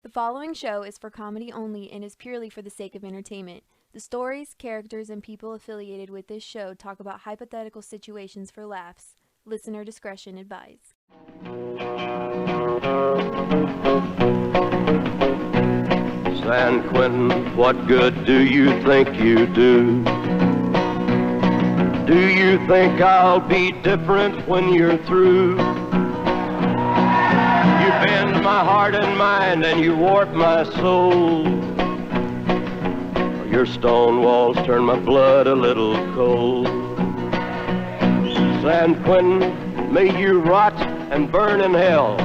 The following show is for comedy only and is purely for the sake of entertainment. The stories, characters, and people affiliated with this show talk about hypothetical situations for laughs. Listener discretion advised. San Quentin, what good do you think you do? Do you think I'll be different when you're through? You bend my heart and mind and you warp my soul. Your stone walls turn my blood a little cold. San Quentin, may you rot and burn in hell.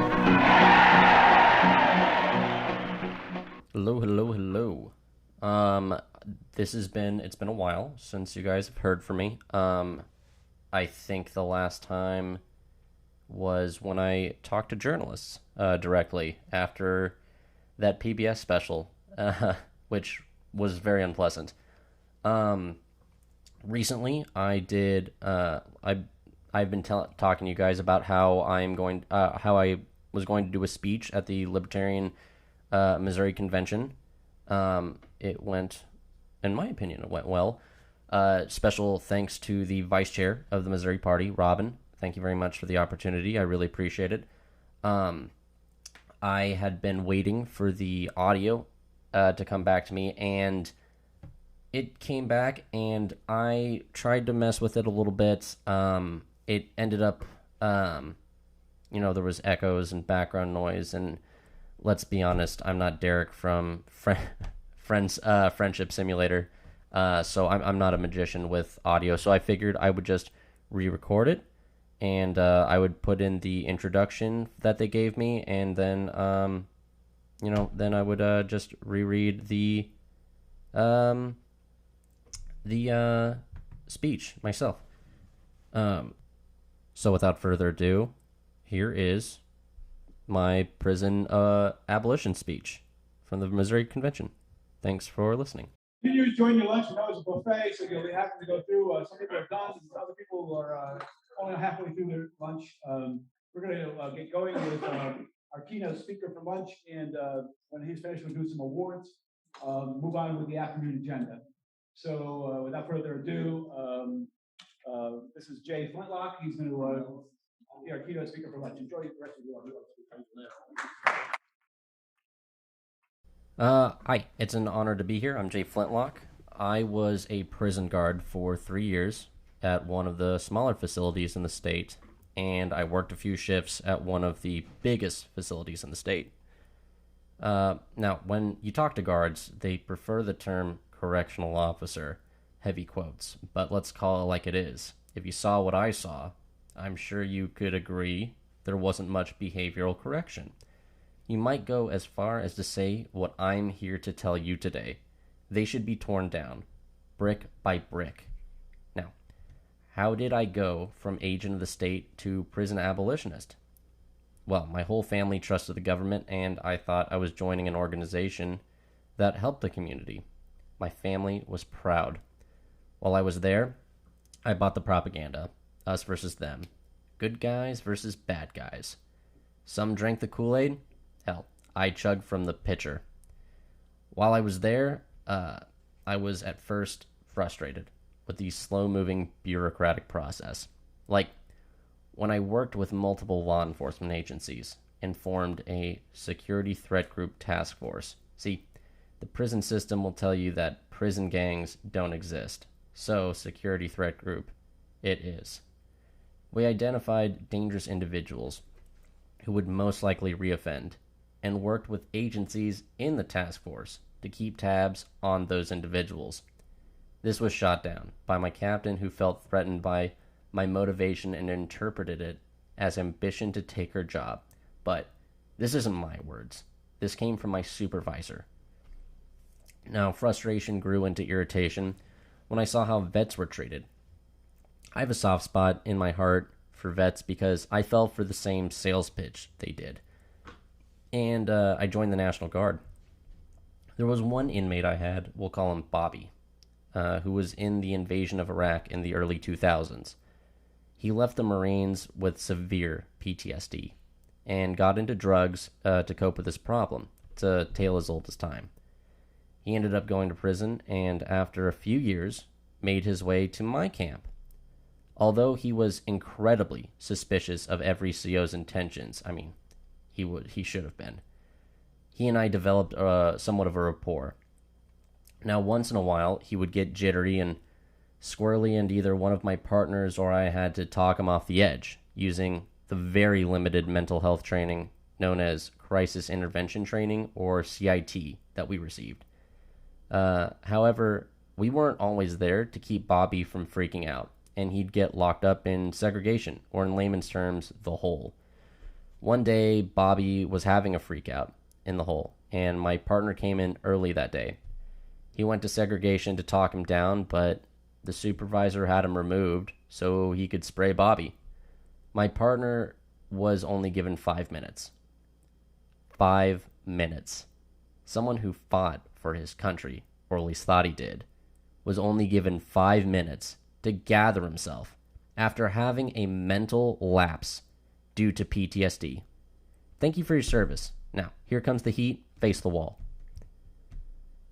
Hello. It's been a while since you guys have heard from me. I think the last time was when I talked to journalists directly after that PBS special, which was very unpleasant. Recently, I've been talking to you guys about how how I was going to do a speech at the Libertarian Missouri Convention. It went, in my opinion, it went well. Special thanks to the vice chair of the Missouri Party, Robin. Thank you very much for the opportunity. I really appreciate it. I had been waiting for the audio to come back to me, and it came back, and I tried to mess with it a little bit. It ended up, there was echoes and background noise, and let's be honest, I'm not Derek from Friendship Simulator, so I'm not a magician with audio. So I figured I would just re-record it, and I would put in the introduction that they gave me, and then then I would just reread the speech myself. So without further ado, here is my prison abolition speech from the Missouri Convention. Thanks for listening. You join your lunch. You know it's a buffet, so you'll be happy to go through. Some people are done. Other people are only halfway through their lunch. We're going to get going with our keynote speaker for lunch, and when he's finished, we'll do some awards. Move on with the afternoon agenda. So without further ado, this is Jay Flintlock. He's going to be our keynote speaker for lunch. Enjoy the rest of your lunch. Hi, it's an honor to be here. I'm Jay Flintlock. I was a prison guard for 3 years at one of the smaller facilities in the state, and I worked a few shifts at one of the biggest facilities in the state. Now, when you talk to guards, they prefer the term correctional officer, heavy quotes, but let's call it like it is. If you saw what I saw, I'm sure you could agree there wasn't much behavioral correction. You might go as far as to say what I'm here to tell you today. They should be torn down, brick by brick. Now, how did I go from agent of the state to prison abolitionist? Well, my whole family trusted the government, and I thought I was joining an organization that helped the community. My family was proud. While I was there, I bought the propaganda, us versus them, good guys versus bad guys. Some drank the Kool-Aid. Hell, I chugged from the pitcher. While I was there, I was at first frustrated with the slow-moving bureaucratic process. Like, when I worked with multiple law enforcement agencies and formed a security threat group task force. See, the prison system will tell you that prison gangs don't exist. So, security threat group, it is. We identified dangerous individuals who would most likely reoffend, and worked with agencies in the task force to keep tabs on those individuals. This was shot down by my captain, who felt threatened by my motivation and interpreted it as ambition to take her job. But this isn't my words. This came from my supervisor. Now, frustration grew into irritation when I saw how vets were treated. I have a soft spot in my heart for vets because I fell for the same sales pitch they did. And I joined the National Guard. There was one inmate I had, we'll call him Bobby, who was in the invasion of Iraq in the early 2000s. He left the Marines with severe PTSD and got into drugs to cope with this problem. It's a tale as old as time. He ended up going to prison, and after a few years, made his way to my camp. Although he was incredibly suspicious of every CO's intentions, he should have been. He and I developed somewhat of a rapport. Now, once in a while, he would get jittery and squirrely, and either one of my partners or I had to talk him off the edge using the very limited mental health training known as Crisis Intervention Training, or CIT, that we received. However, we weren't always there to keep Bobby from freaking out, and he'd get locked up in segregation, or in layman's terms, the hole. One day, Bobby was having a freak out in the hole, and my partner came in early that day. He went to segregation to talk him down, but the supervisor had him removed so he could spray Bobby. My partner was only given 5 minutes. 5 minutes. Someone who fought for his country, or at least thought he did, was only given 5 minutes to gather himself after having a mental lapse due to PTSD. Thank you for your service. Now, here comes the heat. Face the wall.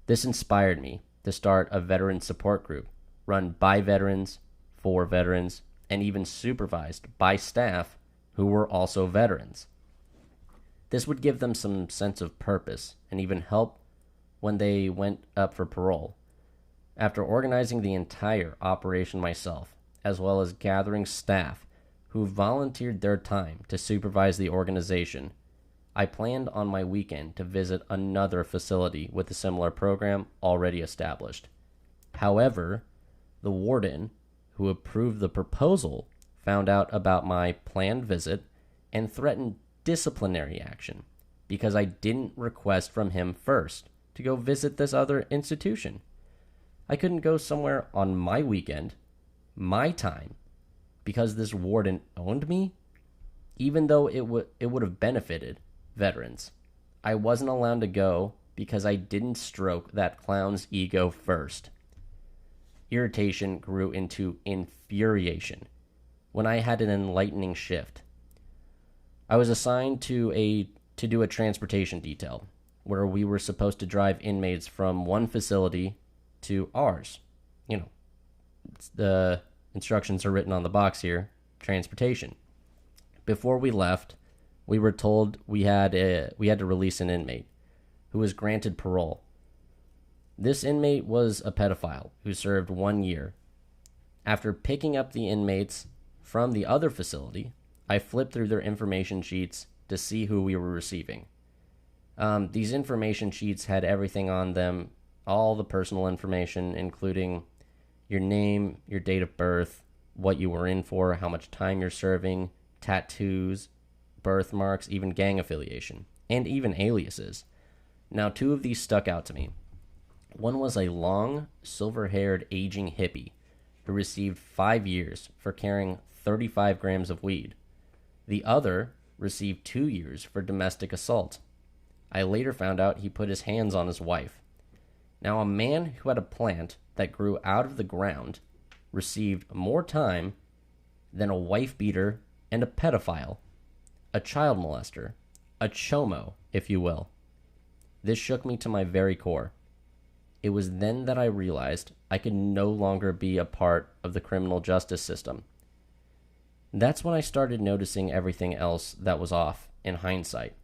This inspired me to start a veteran support group run by veterans, for veterans, and even supervised by staff who were also veterans. This would give them some sense of purpose and even help when they went up for parole. After organizing the entire operation myself, as well as gathering staff who volunteered their time to supervise the organization, I planned on my weekend to visit another facility with a similar program already established. However, the warden who approved the proposal found out about my planned visit and threatened disciplinary action because I didn't request from him first to go visit this other institution. I couldn't go somewhere on my weekend, my time, because this warden owned me, even though it would have benefited veterans. I wasn't allowed to go because I didn't stroke that clown's ego first. Irritation grew into infuriation when I had an enlightening shift. I was assigned to do a transportation detail where we were supposed to drive inmates from one facility to ours. The instructions are written on the box here, transportation. Before we left, we were told we had to release an inmate who was granted parole. This inmate was a pedophile who served 1 year. After picking up the inmates from the other facility, I flipped through their information sheets to see who we were receiving. These information sheets had everything on them, all the personal information, including your name, your date of birth, what you were in for, how much time you're serving, tattoos, birthmarks, even gang affiliation, and even aliases. Now, 2 of these stuck out to me. One was a long, silver-haired, aging hippie who received 5 years for carrying 35 grams of weed. The other received 2 years for domestic assault. I later found out he put his hands on his wife. Now, a man who had a plant that grew out of the ground received more time than a wife beater and a pedophile, a child molester, a chomo, if you will. This shook me to my very core. It was then that I realized I could no longer be a part of the criminal justice system. That's when I started noticing everything else that was off in hindsight.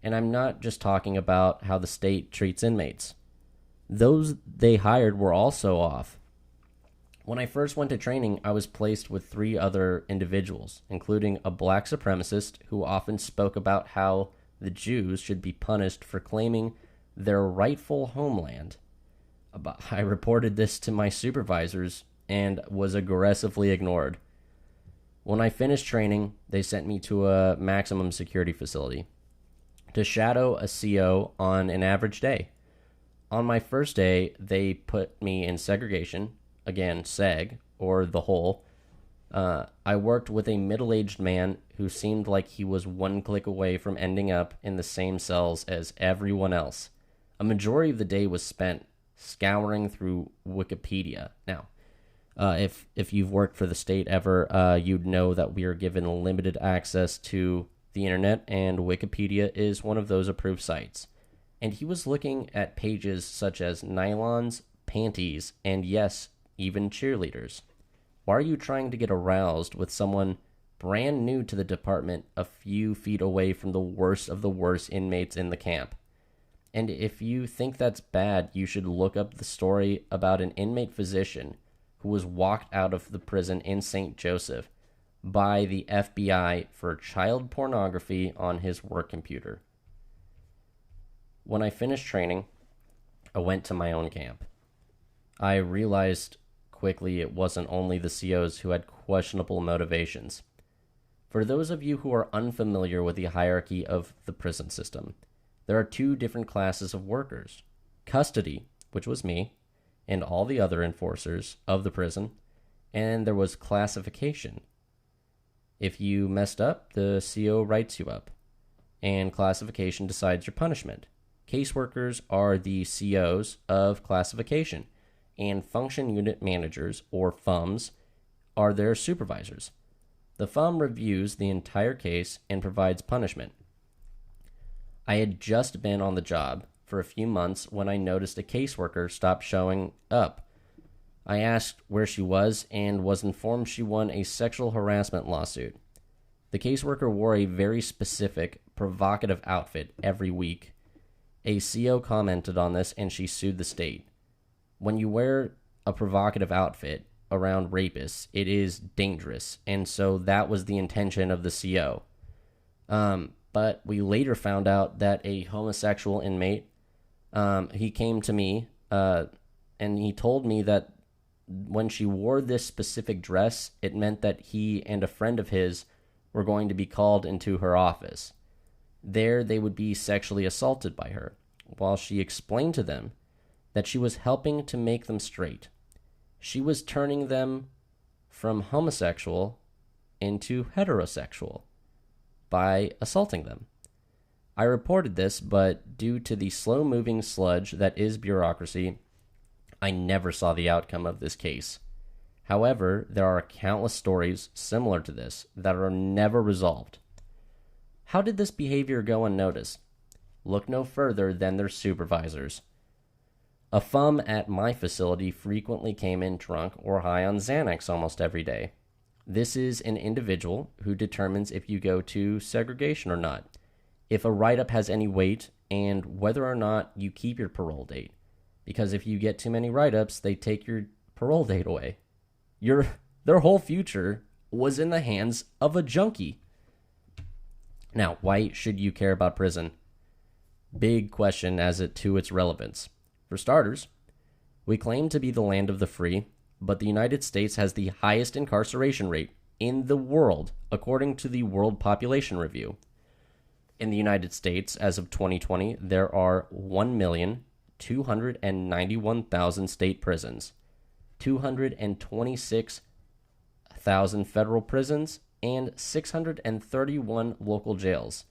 And I'm not just talking about how the state treats inmates. Those they hired were also off. When I first went to training, I was placed with 3 other individuals, including a black supremacist who often spoke about how the Jews should be punished for claiming their rightful homeland. I reported this to my supervisors and was aggressively ignored. When I finished training, they sent me to a maximum security facility to shadow a CO on an average day. On my first day, they put me in segregation, again, seg, or the hole. I worked with a middle-aged man who seemed like he was 1 click away from ending up in the same cells as everyone else. A majority of the day was spent scouring through Wikipedia. Now, if you've worked for the state ever, you'd know that we are given limited access to the internet, and Wikipedia is one of those approved sites. and he was looking at pages such as nylons, panties, and yes, even cheerleaders. Why are you trying to get aroused with someone brand new to the department a few feet away from the worst of the worst inmates in the camp? And if you think that's bad, you should look up the story about an inmate physician who was walked out of the prison in St. Joseph by the FBI for child pornography on his work computer. When I finished training, I went to my own camp. I realized quickly it wasn't only the COs who had questionable motivations. For those of you who are unfamiliar with the hierarchy of the prison system, there are two different classes of workers: custody, which was me, and all the other enforcers of the prison, and there was classification. If you messed up, the CO writes you up, and classification decides your punishment. Caseworkers are the COs of classification, and function unit managers, or FUMs, are their supervisors. The FUM reviews the entire case and provides punishment. I had just been on the job for a few months when I noticed a caseworker stopped showing up. I asked where she was and was informed she won a sexual harassment lawsuit. The caseworker wore a very specific, provocative outfit every week. A CO commented on this and she sued the state. When you wear a provocative outfit around rapists, it is dangerous, and so that was the intention of the CO. But we later found out that a homosexual inmate, he came to me, and he told me that when she wore this specific dress, it meant that he and a friend of his were going to be called into her office. There, they would be sexually assaulted by her, while she explained to them that she was helping to make them straight. She was turning them from homosexual into heterosexual by assaulting them. I reported this, but due to the slow-moving sludge that is bureaucracy, I never saw the outcome of this case. However, there are countless stories similar to this that are never resolved. How did this behavior go unnoticed? Look no further than their supervisors. A FUM at my facility frequently came in drunk or high on Xanax almost every day. This is an individual who determines if you go to segregation or not, if a write-up has any weight, and whether or not you keep your parole date. Because if you get too many write-ups, they take your parole date away. Their whole future was in the hands of a junkie. Now, why should you care about prison? Big question as to its relevance. For starters, we claim to be the land of the free, but the United States has the highest incarceration rate in the world, according to the World Population Review. In the United States, as of 2020, there are 1,291,000 state prisons, 226,000 federal prisons, and 631 local jails.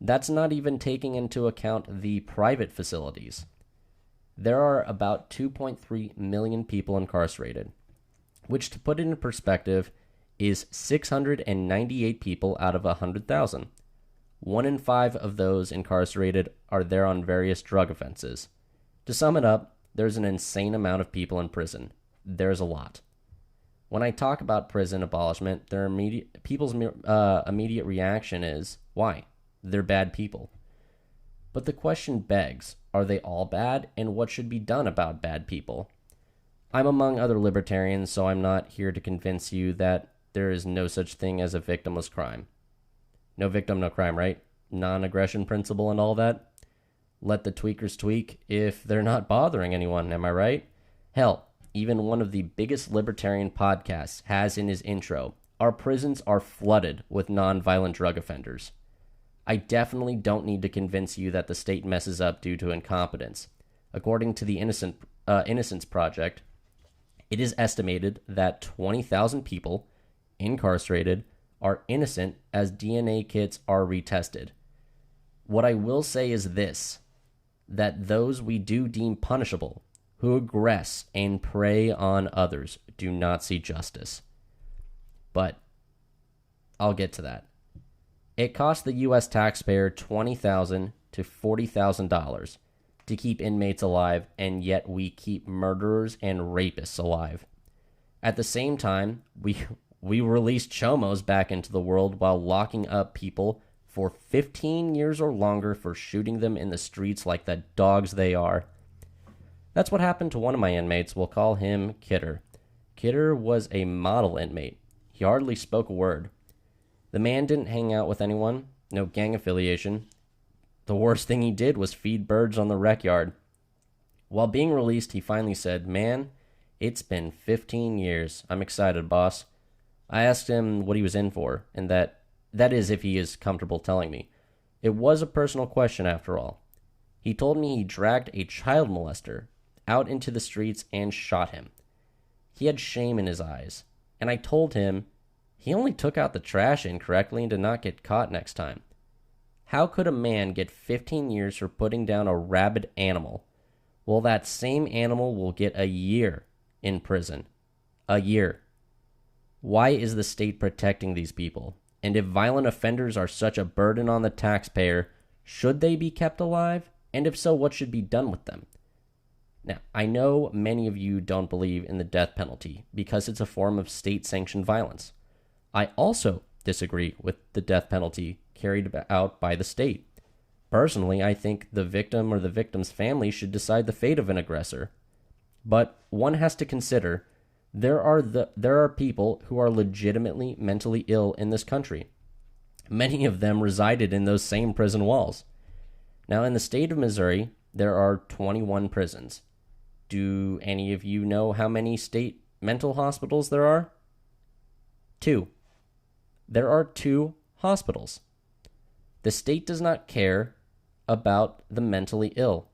That's not even taking into account the private facilities. There are about 2.3 million people incarcerated, which, to put it in perspective, is 698 people out of 100,000. 1 in 5 of those incarcerated are there on various drug offenses. To sum it up, there's an insane amount of people in prison. There's a lot. When I talk about prison abolishment, people's immediate reaction is, why? They're bad people. But the question begs, are they all bad, and what should be done about bad people? I'm among other libertarians, so I'm not here to convince you that there is no such thing as a victimless crime. No victim, no crime, right? Non-aggression principle and all that. Let the tweakers tweak if they're not bothering anyone, am I right? Hell, even one of the biggest libertarian podcasts has in his intro, our prisons are flooded with non-violent drug offenders. I definitely don't need to convince you that the state messes up due to incompetence. According to the Innocence Project, it is estimated that 20,000 people incarcerated are innocent as DNA kits are retested. What I will say is this, that those we do deem punishable, who aggress and prey on others, do not see justice. But I'll get to that. It cost the U.S. taxpayer $20,000 to $40,000 to keep inmates alive, and yet we keep murderers and rapists alive. At the same time, we release chomos back into the world while locking up people for 15 years or longer for shooting them in the streets like the dogs they are. That's what happened to one of my inmates. We'll call him Kidder. Kidder was a model inmate. He hardly spoke a word. The man didn't hang out with anyone, no gang affiliation. The worst thing he did was feed birds on the rec yard. While being released, he finally said, "Man, it's been 15 years. I'm excited, boss." I asked him what he was in for, and that is if he is comfortable telling me. It was a personal question after all. He told me he dragged a child molester out into the streets and shot him. He had shame in his eyes, and I told him he only took out the trash incorrectly and did not get caught next time. How could a man get 15 years for putting down a rabid animal? Well, that same animal will get a year in prison. A year. Why is the state protecting these people? And if violent offenders are such a burden on the taxpayer, should they be kept alive? And if so, what should be done with them? Now, I know many of you don't believe in the death penalty because it's a form of state-sanctioned violence. I also disagree with the death penalty carried out by the state. Personally, I think the victim or the victim's family should decide the fate of an aggressor. But one has to consider there are people who are legitimately mentally ill in this country. Many of them resided in those same prison walls. Now, in the state of Missouri, there are 21 prisons. Do any of you know how many state mental hospitals there are? 2. There are 2 hospitals. The state does not care about the mentally ill.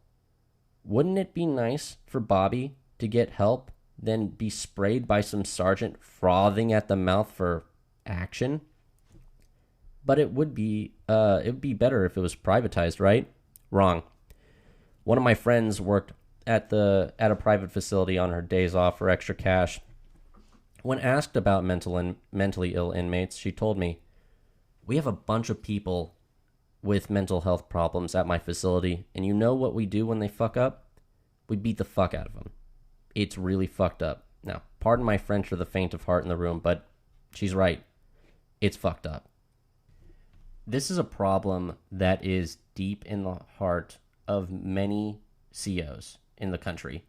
Wouldn't it be nice for Bobby to get help than be sprayed by some sergeant frothing at the mouth for action? But it would be better if it was privatized, right? Wrong. One of my friends worked at a private facility on her days off for extra cash. When asked about mentally ill inmates, she told me, "We have a bunch of people with mental health problems at my facility, and you know what we do when they fuck up? We beat the fuck out of them. It's really fucked up." Now, pardon my French for the faint of heart in the room, but she's right. It's fucked up. This is a problem that is deep in the heart of many COs in the country.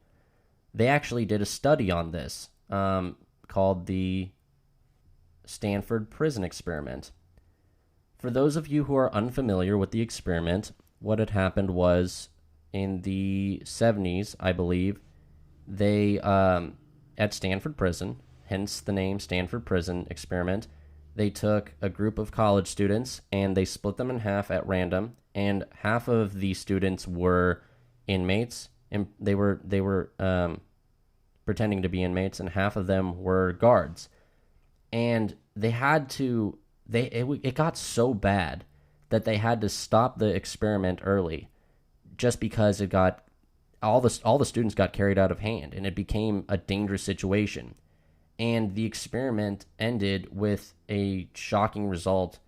They actually did a study on this called the Stanford Prison Experiment. For those of you who are unfamiliar with the experiment, what had happened was in the 70s, I believe, they, at Stanford Prison, hence the name Stanford Prison Experiment, they took a group of college students and they split them in half at random, and half of the students were inmates, and they were pretending to be inmates, and half of them were guards. And they had to, it got so bad that they had to stop the experiment early, just because it got all the students got carried out of hand, and it became a dangerous situation. And the experiment ended with a shocking result,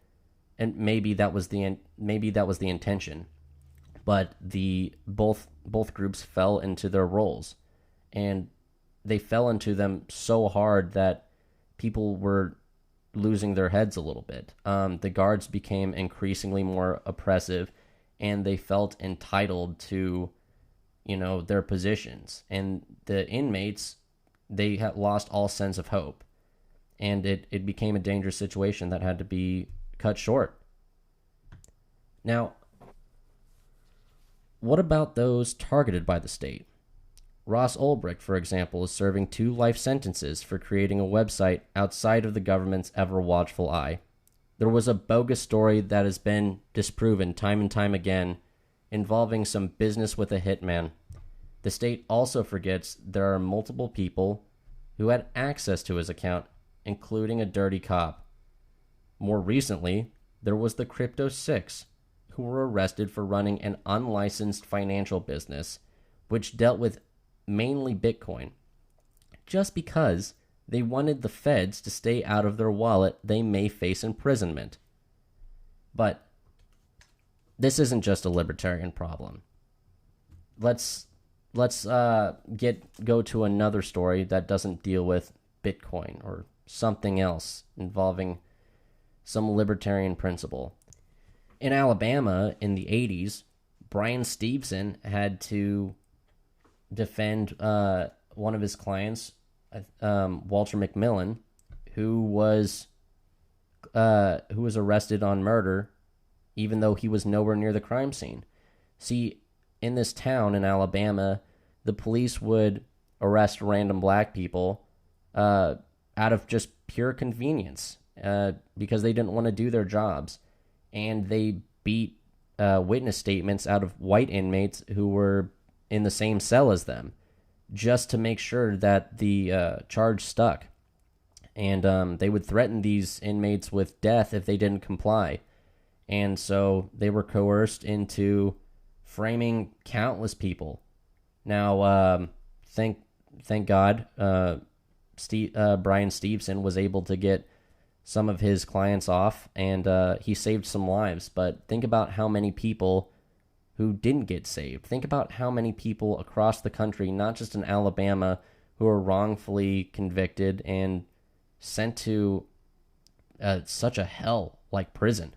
and maybe that was the intention, but both groups fell into their roles, and they fell into them so hard that people were losing their heads a little bit. The guards became increasingly more oppressive, and they felt entitled to, their positions. And the inmates, they had lost all sense of hope, and it became a dangerous situation that had to be cut short. Now, what about those targeted by the state? Ross Ulbricht, for example, is serving 2 life sentences for creating a website outside of the government's ever-watchful eye. There was a bogus story that has been disproven time and time again, involving some business with a hitman. The state also forgets there are multiple people who had access to his account, including a dirty cop. More recently, there was the Crypto 6, who were arrested for running an unlicensed financial business, which dealt with mainly Bitcoin. Just because they wanted the feds to stay out of their wallet, they may face imprisonment. But this isn't just a libertarian problem. Let's go to another story that doesn't deal with Bitcoin or something else involving some libertarian principle. In Alabama in the 80s, Brian Stevenson had to defend one of his clients, Walter McMillan, who was arrested on murder, even though he was nowhere near the crime scene. See, in this town in Alabama, the police would arrest random black people out of just pure convenience because they didn't want to do their jobs. And they beat witness statements out of white inmates who were in the same cell as them just to make sure that the charge stuck. And they would threaten these inmates with death if they didn't comply. And so they were coerced into framing countless people. Now, thank God, Brian Stevenson was able to get some of his clients off, and he saved some lives. But think about how many people who didn't get saved. Think about how many people across the country, not just in Alabama, who are wrongfully convicted and sent to such a hell like prison.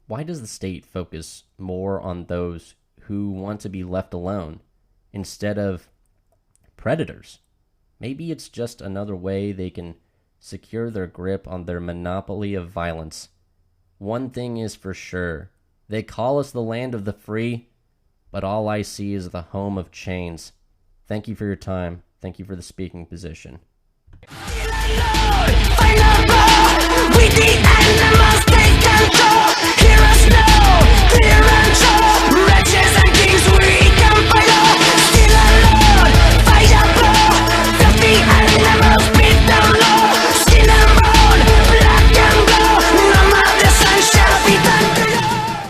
Why does the state focus more on those who want to be left alone instead of predators? Maybe it's just another way they can secure their grip on their monopoly of violence. One thing is for sure, they call us the land of the free, but all I see is the home of chains. Thank you for your time. Thank you for the speaking position. We the animal.